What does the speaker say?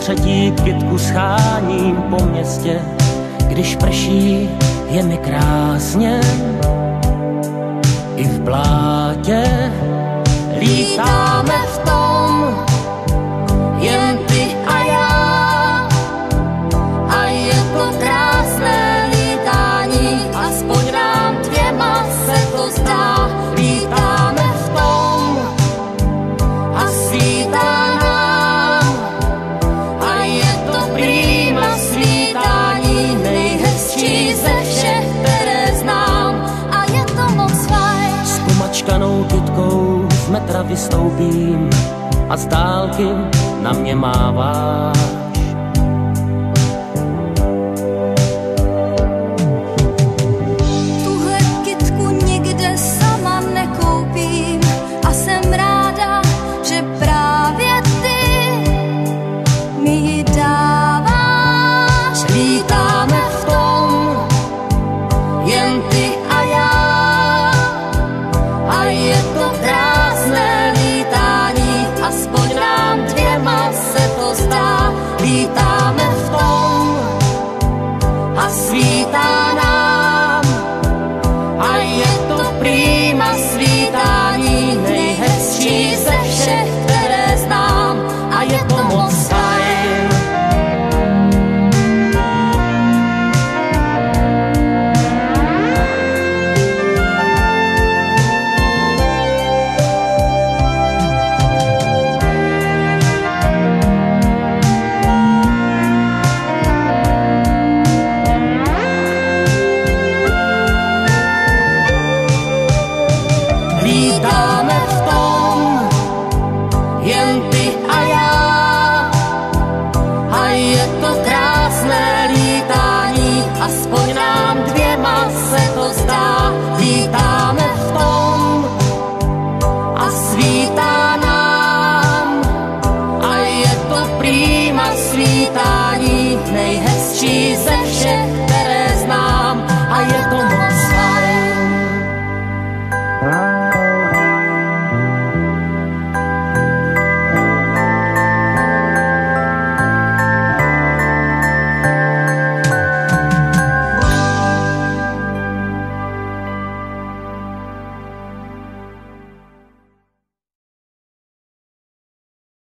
třetí kytku scháním po městě. Když prší, je mi krásně, i v blátě lítáme v tom, jen ty a já. A je to krásné lítání, aspoň nám dvěma se to zdá. Lítáme v tom a svítá nám, a je to prýma svítání, nejhezčí ze všech, které znám. A je to moc fajn. S pomačkanou kytkou z metra vystoupím a z dálky na mě mává.